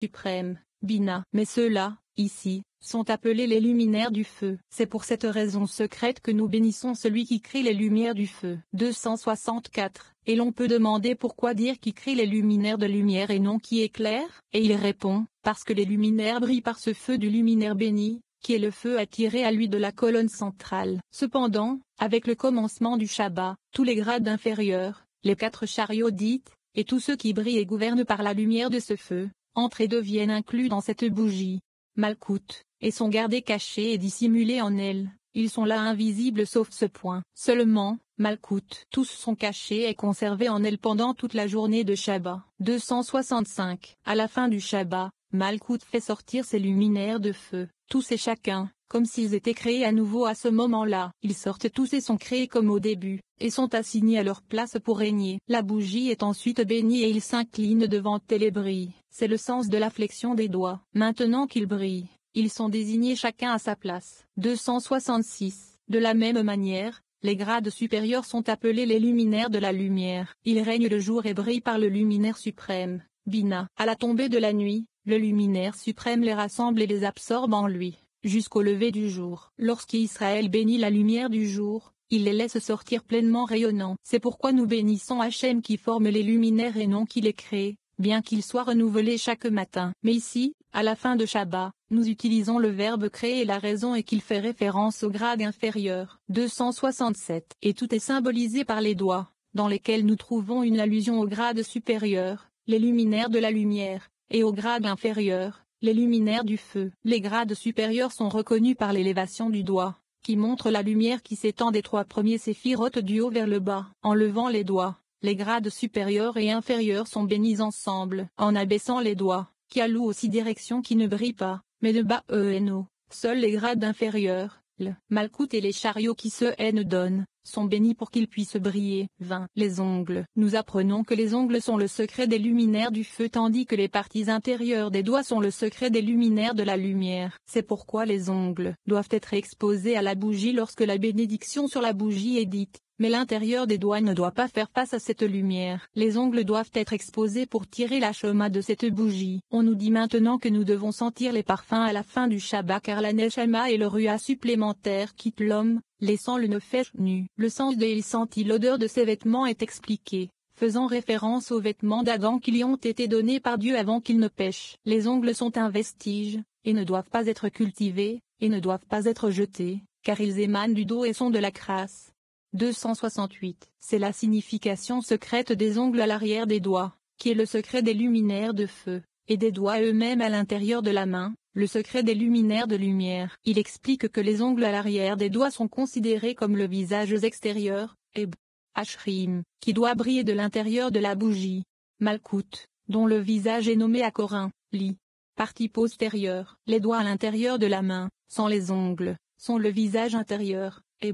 suprême, Bina. Mais ceux-là, ici, sont appelés les luminaires du feu. C'est pour cette raison secrète que nous bénissons celui qui crée les lumières du feu. 264. Et l'on peut demander pourquoi dire qui crée les luminaires de lumière et non qui éclaire, et il répond, parce que les luminaires brillent par ce feu du luminaire béni, qui est le feu attiré à lui de la colonne centrale. Cependant, avec le commencement du Shabbat, tous les grades inférieurs, les 4 chariots dites, et tous ceux qui brillent et gouvernent par la lumière de ce feu, entrent et deviennent inclus dans cette bougie, Malkout, et sont gardés cachés et dissimulés en elle. Ils sont là invisibles sauf ce point. Seulement, Malkout. Tous sont cachés et conservés en elle pendant toute la journée de Shabbat. 265. À la fin du Shabbat, Malkout fait sortir ses luminaires de feu, tous et chacun, comme s'ils étaient créés à nouveau à ce moment-là. Ils sortent tous et sont créés comme au début, et sont assignés à leur place pour régner. La bougie est ensuite bénie et il s'incline devant elle et brille. C'est le sens de la flexion des doigts. Maintenant qu'ils brillent, ils sont désignés chacun à sa place. 266. De la même manière, les grades supérieurs sont appelés les luminaires de la lumière. Ils règnent le jour et brillent par le luminaire suprême, Bina. À la tombée de la nuit, le luminaire suprême les rassemble et les absorbe en lui, jusqu'au lever du jour. Lorsqu'Israël bénit la lumière du jour, il les laisse sortir pleinement rayonnants. C'est pourquoi nous bénissons Hachem qui forme les luminaires et non qui les crée, bien qu'ils soient renouvelés chaque matin. Mais ici, à la fin de Shabbat, nous utilisons le verbe créer et la raison est qu'il fait référence au grade inférieur. 267. Et tout est symbolisé par les doigts, dans lesquels nous trouvons une allusion au grade supérieur, les luminaires de la lumière, et au grade inférieur, les luminaires du feu. Les grades supérieurs sont reconnus par l'élévation du doigt, qui montre la lumière qui s'étend des 3 premiers séphirotes du haut vers le bas. En levant les doigts, les grades supérieurs et inférieurs sont bénis ensemble. En abaissant les doigts, qui allouent aussi direction qui ne brille pas, mais de bas ENO, seuls les grades inférieurs, le Malkout et les chariots qui se haine donnent, sont bénis pour qu'ils puissent briller. 20. Les ongles. Nous apprenons que les ongles sont le secret des luminaires du feu tandis que les parties intérieures des doigts sont le secret des luminaires de la lumière. C'est pourquoi les ongles doivent être exposés à la bougie lorsque la bénédiction sur la bougie est dite. Mais l'intérieur des doigts ne doit pas faire face à cette lumière. Les ongles doivent être exposés pour tirer la shema de cette bougie. On nous dit maintenant que nous devons sentir les parfums à la fin du Shabbat car la neshama et le ruah supplémentaire quittent l'homme, laissant le nefesh nu. Le sens de il sentit l'odeur de ses vêtements est expliqué, faisant référence aux vêtements d'Adam qui lui ont été donnés par Dieu avant qu'il ne pêche. Les ongles sont un vestige, et ne doivent pas être cultivés, et ne doivent pas être jetés, car ils émanent du dos et sont de la crasse. 268. C'est la signification secrète des ongles à l'arrière des doigts, qui est le secret des luminaires de feu, et des doigts eux-mêmes à l'intérieur de la main, le secret des luminaires de lumière. Il explique que les ongles à l'arrière des doigts sont considérés comme le visage extérieur, et Ashrim, qui doit briller de l'intérieur de la bougie, Malkout, dont le visage est nommé à Corin, Li. Partie postérieure. Les doigts à l'intérieur de la main, sans les ongles, sont le visage intérieur, et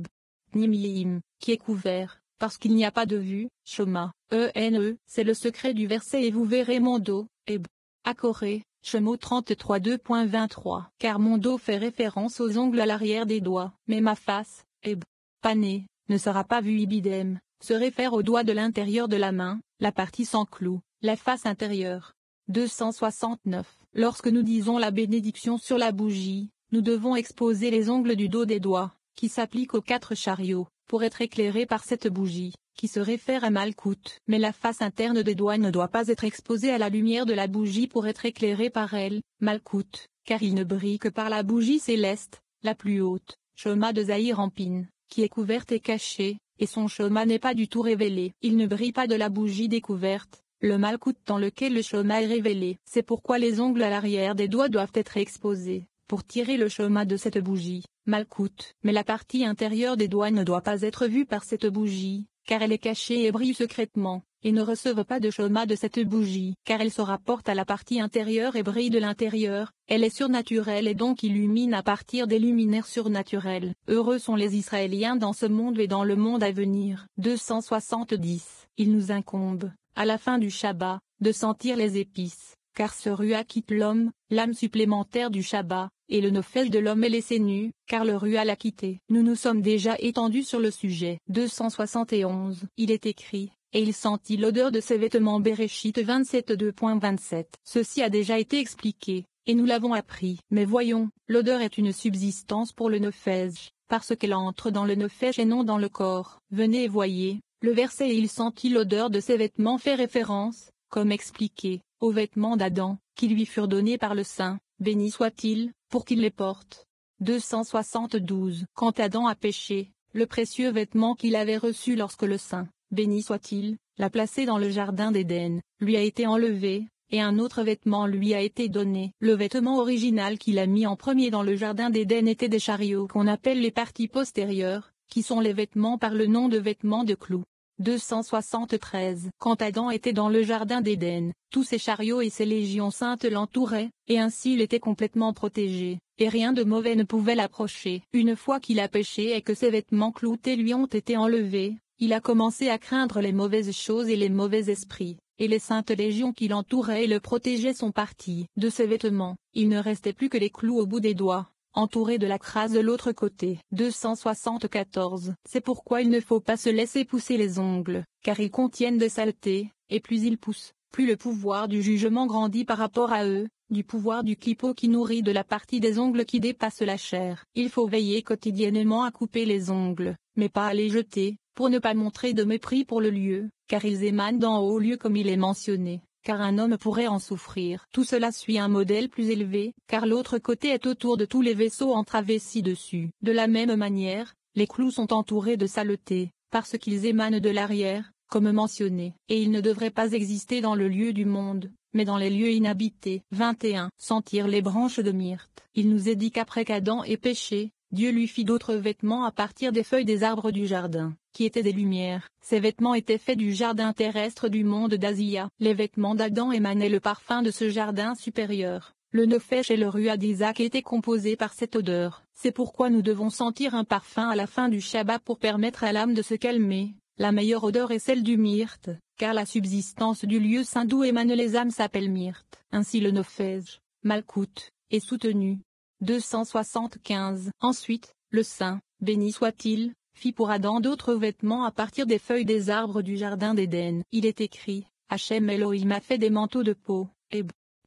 Nimlim, qui est couvert, parce qu'il n'y a pas de vue, Shema, c'est le secret du verset et vous verrez mon dos, et Akoré, Shemo 33 2.23. Car mon dos fait référence aux ongles à l'arrière des doigts, mais ma face, et Pané, ne sera pas vue ibidem, se réfère aux doigts de l'intérieur de la main, la partie sans clou, la face intérieure. 269. Lorsque nous disons la bénédiction sur la bougie, nous devons exposer les ongles du dos des doigts, qui s'appliquent aux 4 chariots, pour être éclairés par cette bougie, qui se réfère à Malkout. Mais la face interne des doigts ne doit pas être exposée à la lumière de la bougie pour être éclairée par elle, Malkout, car il ne brille que par la bougie céleste, la plus haute, Shema de Zahir Ampin, qui est couverte et cachée, et son Shema n'est pas du tout révélé. Il ne brille pas de la bougie découverte, le Malkout dans lequel le Shema est révélé. C'est pourquoi les ongles à l'arrière des doigts doivent être exposés, pour tirer le Shema de cette bougie, Malkout. Mais la partie intérieure des doigts ne doit pas être vue par cette bougie, car elle est cachée et brille secrètement, et ne recevent pas de Shema de cette bougie, car elle se rapporte à la partie intérieure et brille de l'intérieur, elle est surnaturelle et donc illumine à partir des luminaires surnaturels. Heureux sont les Israéliens dans ce monde et dans le monde à venir. 270. Il nous incombe, à la fin du Shabbat, de sentir les épices, car ce ruah quitte l'homme, l'âme supplémentaire du Shabbat, et le nofel de l'homme est laissé nu, car le ruah l'a quitté. Nous nous sommes déjà étendus sur le sujet. 271. Il est écrit, et il sentit l'odeur de ses vêtements. Béréchite 27:2.27. Ceci a déjà été expliqué, et nous l'avons appris. Mais voyons, l'odeur est une subsistance pour le nefesh, parce qu'elle entre dans le nefesh et non dans le corps. Venez et voyez, le verset et il sentit l'odeur de ses vêtements fait référence, comme expliqué, aux vêtements d'Adam, qui lui furent donnés par le Saint, béni soit-il, pour qu'il les porte. 272. Quand Adam a péché, le précieux vêtement qu'il avait reçu lorsque le Saint, béni soit-il, l'a placé dans le jardin d'Éden, lui a été enlevé, et un autre vêtement lui a été donné. Le vêtement original qu'il a mis en premier dans le jardin d'Éden était des chariots qu'on appelle les parties postérieures, qui sont les vêtements par le nom de vêtements de clous. 273. Quand Adam était dans le jardin d'Éden, tous ses chariots et ses légions saintes l'entouraient, et ainsi il était complètement protégé, et rien de mauvais ne pouvait l'approcher. Une fois qu'il a péché et que ses vêtements cloutés lui ont été enlevés, il a commencé à craindre les mauvaises choses et les mauvais esprits, et les saintes légions qui l'entouraient et le protégeaient sont parties. De ses vêtements, il ne restait plus que les clous au bout des doigts, entouré de la crasse de l'autre côté. 274. C'est pourquoi il ne faut pas se laisser pousser les ongles, car ils contiennent des saletés, et plus ils poussent, plus le pouvoir du jugement grandit par rapport à eux, du pouvoir du clipo qui nourrit de la partie des ongles qui dépasse la chair. Il faut veiller quotidiennement à couper les ongles, mais pas à les jeter, pour ne pas montrer de mépris pour le lieu, car ils émanent d'en haut lieu comme il est mentionné, car un homme pourrait en souffrir. Tout cela suit un modèle plus élevé, car l'autre côté est autour de tous les vaisseaux entravés ci-dessus. De la même manière, les clous sont entourés de saleté, parce qu'ils émanent de l'arrière, comme mentionné, et ils ne devraient pas exister dans le lieu du monde, mais dans les lieux inhabités. 21. Sentir les branches de myrte. Il nous est dit qu'après qu'Adam ait péché, Dieu lui fit d'autres vêtements à partir des feuilles des arbres du jardin, qui étaient des lumières. Ces vêtements étaient faits du jardin terrestre du monde d'Asia. Les vêtements d'Adam émanaient le parfum de ce jardin supérieur. Le nefesh et le ruach d'Isaac étaient composés par cette odeur. C'est pourquoi nous devons sentir un parfum à la fin du Shabbat pour permettre à l'âme de se calmer. La meilleure odeur est celle du myrte, car la subsistance du lieu saint d'où émanent les âmes s'appelle myrte. Ainsi le nefesh, malkout, est soutenu. 275. Ensuite, le Saint, béni soit-il, fit pour Adam d'autres vêtements à partir des feuilles des arbres du jardin d'Éden. Il est écrit, Hachem Elohim a fait des manteaux de peau,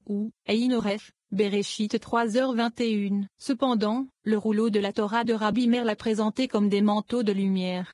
ou Einoref, Béréchite 3h21. Cependant, le rouleau de la Torah de Rabbi Meir l'a présenté comme des manteaux de lumière,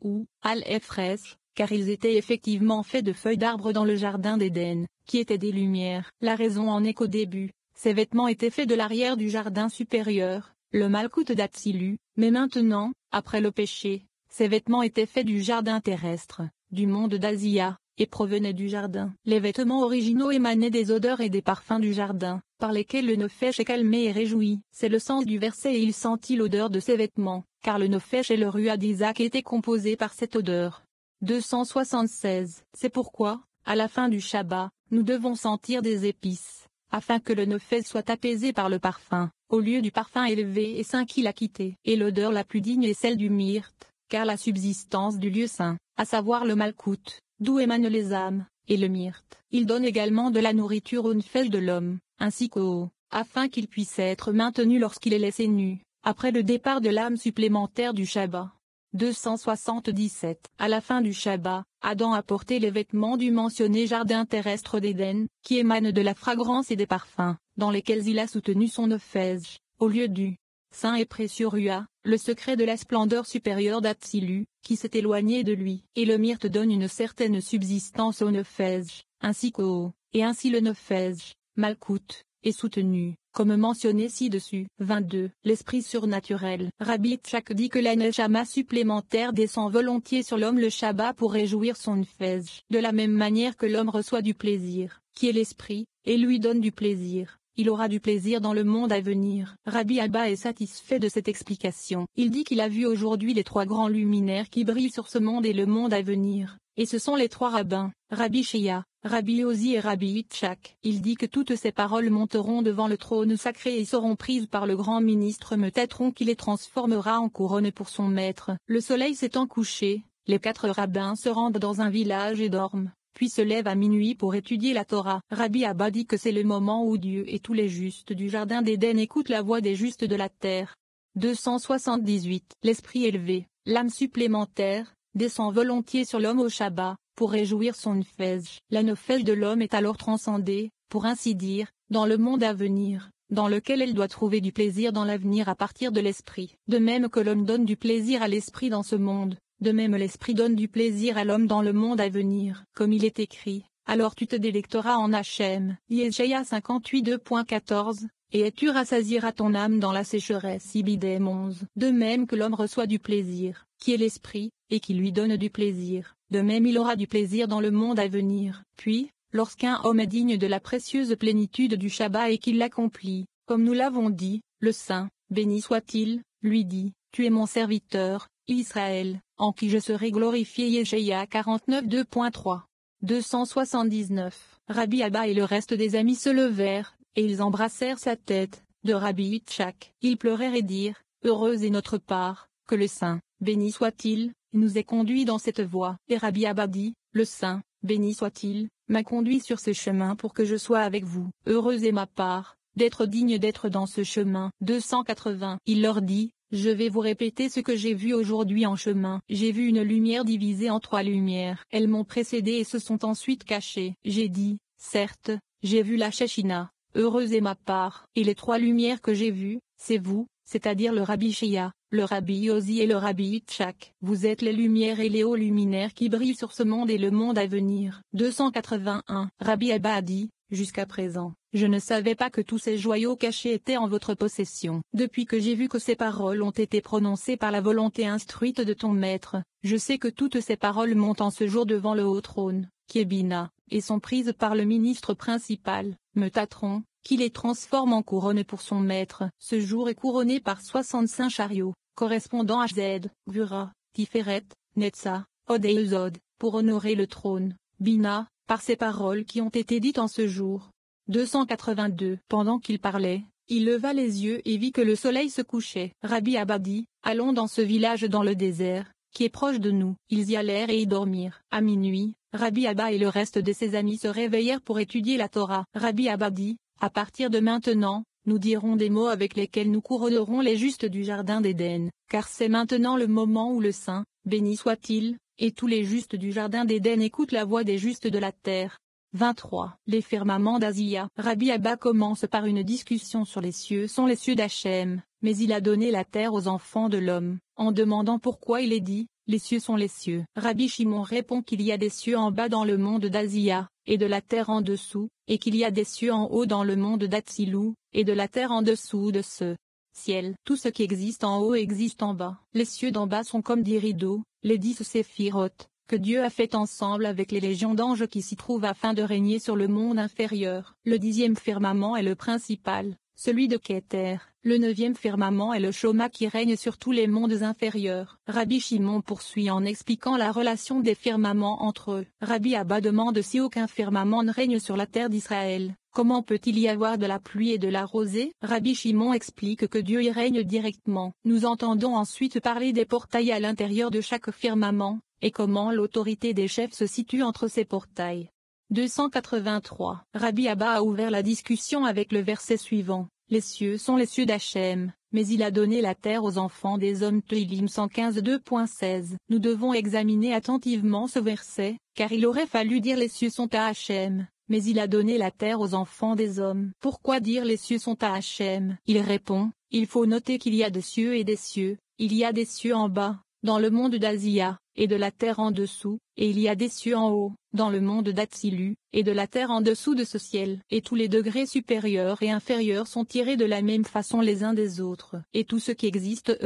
ou Al-Efresh, car ils étaient effectivement faits de feuilles d'arbres dans le jardin d'Éden, qui étaient des lumières. La raison en est qu'au début, ces vêtements étaient faits de l'arrière du jardin supérieur, le Malkout d'Atsilu, mais maintenant, après le péché, ces vêtements étaient faits du jardin terrestre, du monde d'Asia, et provenaient du jardin. Les vêtements originaux émanaient des odeurs et des parfums du jardin, par lesquels le nefesh est calmé et réjoui. C'est le sens du verset et il sentit l'odeur de ses vêtements, car le nefesh et le ruach d'Isaac étaient composés par cette odeur. 276. C'est pourquoi, à la fin du Shabbat, nous devons sentir des épices, afin que le nefesh soit apaisé par le parfum, au lieu du parfum élevé et saint qu'il a quitté. Et l'odeur la plus digne est celle du myrte, car la subsistance du lieu saint, à savoir le malkout, d'où émanent les âmes, et le myrte. Il donne également de la nourriture au nefesh de l'homme, ainsi qu'au, afin qu'il puisse être maintenu lorsqu'il est laissé nu, après le départ de l'âme supplémentaire du Shabbat. 277. À la fin du Shabbat, Adam a porté les vêtements du mentionné jardin terrestre d'Éden, qui émanent de la fragrance et des parfums, dans lesquels il a soutenu son nefesh, au lieu du saint et précieux ruach, le secret de la splendeur supérieure d'Atsilu, qui s'est éloigné de lui. Et le myrte donne une certaine subsistance au nefesh, ainsi qu'au, et ainsi le nefesh, malkout, est soutenu, comme mentionné ci-dessus. 22. L'esprit surnaturel. Rabbi Yitzhak dit que la neshama supplémentaire descend volontiers sur l'homme le Shabbat pour réjouir son nefesh. De la même manière que l'homme reçoit du plaisir, qui est l'esprit, et lui donne du plaisir, il aura du plaisir dans le monde à venir. Rabbi Abba est satisfait de cette explication. Il dit qu'il a vu aujourd'hui les trois grands luminaires qui brillent sur ce monde et le monde à venir, et ce sont les trois rabbins, Rabbi Shia, Rabbi Ozi et Rabbi Yitzhak. Il dit que toutes ces paroles monteront devant le trône sacré et seront prises par le grand ministre Metatron qui les transformera en couronne pour son maître. Le soleil s'étant couché, les quatre rabbins se rendent dans un village et dorment, puis se lèvent à minuit pour étudier la Torah. Rabbi Abba dit que c'est le moment où Dieu et tous les justes du jardin d'Éden écoutent la voix des justes de la terre. 278. L'esprit élevé, l'âme supplémentaire, descend volontiers sur l'homme au Shabbat, pour réjouir son nefesh. La nefesh de l'homme est alors transcendée, pour ainsi dire, dans le monde à venir, dans lequel elle doit trouver du plaisir dans l'avenir à partir de l'esprit. De même que l'homme donne du plaisir à l'esprit dans ce monde, de même l'esprit donne du plaisir à l'homme dans le monde à venir. Comme il est écrit, alors tu te délecteras en Hachem. Yeshaïa 58:2.14. Et tu rassasieras ton âme dans la sécheresse. Ibidem 11. De même que l'homme reçoit du plaisir, qui est l'esprit, et qui lui donne du plaisir, de même il aura du plaisir dans le monde à venir. Puis, lorsqu'un homme est digne de la précieuse plénitude du Shabbat et qu'il l'accomplit, comme nous l'avons dit, le Saint, béni soit-il, lui dit, tu es mon serviteur, Israël, en qui je serai glorifié. Yeshaïa 49:2.3. 279. Rabbi Abba et le reste des amis se levèrent, et ils embrassèrent sa tête, de Rabbi Yitzhak. Ils pleurèrent et dirent, heureuse est notre part, que le Saint, béni soit-il, nous ait conduits dans cette voie. Et Rabbi Abba dit, le Saint, béni soit-il, m'a conduit sur ce chemin pour que je sois avec vous. Heureuse est ma part, d'être digne d'être dans ce chemin. 280. Il leur dit, je vais vous répéter ce que j'ai vu aujourd'hui en chemin. J'ai vu une lumière divisée en 3 lumières. Elles m'ont précédé et se sont ensuite cachées. J'ai dit, certes, j'ai vu la Shechina. Heureuse est ma part. Et les 3 lumières que j'ai vues, c'est vous, c'est-à-dire le Rabbi Shia, le Rabbi Yosi et le Rabbi Yitzhak. Vous êtes les lumières et les hauts luminaires qui brillent sur ce monde et le monde à venir. 281. Rabbi Abba a dit, jusqu'à présent, je ne savais pas que tous ces joyaux cachés étaient en votre possession. Depuis que j'ai vu que ces paroles ont été prononcées par la volonté instruite de ton maître, je sais que toutes ces paroles montent en ce jour devant le haut trône, qui est Bina, et sont prises par le ministre principal, Metatron, qui les transforme en couronne pour son maître. Ce jour est couronné par 65 chariots, correspondant à Z, Gvura, Tiferet, Netza, Od et Ezod, pour honorer le trône, Bina, par ces paroles qui ont été dites en ce jour. 282. Pendant qu'il parlait, il leva les yeux et vit que le soleil se couchait. Rabbi Abba dit, allons dans ce village dans le désert, qui est proche de nous. Ils y allèrent et y dormirent. À minuit, Rabbi Abba et le reste de ses amis se réveillèrent pour étudier la Torah. Rabbi Abba dit, à partir de maintenant, nous dirons des mots avec lesquels nous couronnerons les justes du jardin d'Éden, car c'est maintenant le moment où le Saint, béni soit-il, et tous les justes du jardin d'Éden écoutent la voix des justes de la terre. 23. Les firmaments d'Azia. Rabbi Abba commence par une discussion sur les cieux sont les cieux d'Hachem, mais il a donné la terre aux enfants de l'homme, en demandant pourquoi il est dit, les cieux sont les cieux. Rabbi Shimon répond qu'il y a des cieux en bas dans le monde d'Azia, et de la terre en dessous, et qu'il y a des cieux en haut dans le monde d'Atsilou, et de la terre en dessous de ce ciel. Tout ce qui existe en haut existe en bas. Les cieux d'en bas sont comme des rideaux, les 10 séphirotes, que Dieu a fait ensemble avec les légions d'anges qui s'y trouvent afin de régner sur le monde inférieur. Le 10e firmament est le principal, celui de Kéter. Le 9e firmament est le Shoma qui règne sur tous les mondes inférieurs. Rabbi Shimon poursuit en expliquant la relation des firmaments entre eux. Rabbi Abba demande si aucun firmament ne règne sur la terre d'Israël. Comment peut-il y avoir de la pluie et de la rosée? Rabbi Shimon explique que Dieu y règne directement. Nous entendons ensuite parler des portails à l'intérieur de chaque firmament, et comment l'autorité des chefs se situe entre ces portails. 283. Rabbi Abba a ouvert la discussion avec le verset suivant. Les cieux sont les cieux d'Hachem, mais il a donné la terre aux enfants des hommes. Teilim 115 2.16. Nous devons examiner attentivement ce verset, car il aurait fallu dire les cieux sont à Hachem, mais il a donné la terre aux enfants des hommes. Pourquoi dire les cieux sont à Hachem? Il répond, il faut noter qu'il y a des cieux et des cieux, il y a des cieux en bas, dans le monde d'Azia, et de la terre en dessous, et il y a des cieux en haut, dans le monde d'Atsilu, et de la terre en dessous de ce ciel. Et tous les degrés supérieurs et inférieurs sont tirés de la même façon les uns des autres. Et tout ce qui existe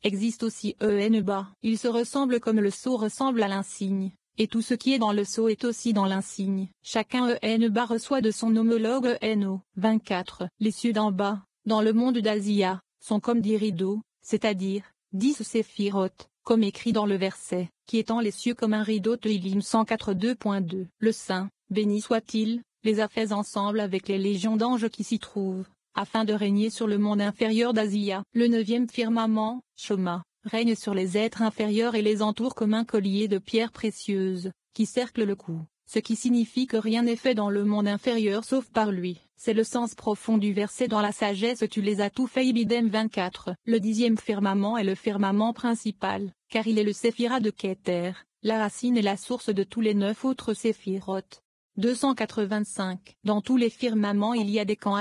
existe aussi bas. Ils se ressemblent comme le sceau ressemble à l'insigne. Et tout ce qui est dans le sceau est aussi dans l'insigne. Chacun bas reçoit de son homologue no. 24. Les cieux d'en bas, dans le monde d'Azia, sont comme des rideaux, c'est-à-dire, 10 séphirotes, comme écrit dans le verset, qui étend les cieux comme un rideau. Teilim 104 2.2. Le Saint, béni soit-il, les a faits ensemble avec les légions d'anges qui s'y trouvent, afin de régner sur le monde inférieur d'Azia. Le 9e firmament, Shoma, règne sur les êtres inférieurs et les entoure comme un collier de pierres précieuses, qui cercle le cou. ce qui signifie que rien n'est fait dans le monde inférieur sauf par lui. C'est le sens profond du verset dans la sagesse tu les as tout fait Ibidem 24. Le 10e firmament est le firmament principal, car il est le séphira de Kéter, la racine et la source de tous les 9 autres séphirotes. 285. Dans tous les firmaments il y a des camps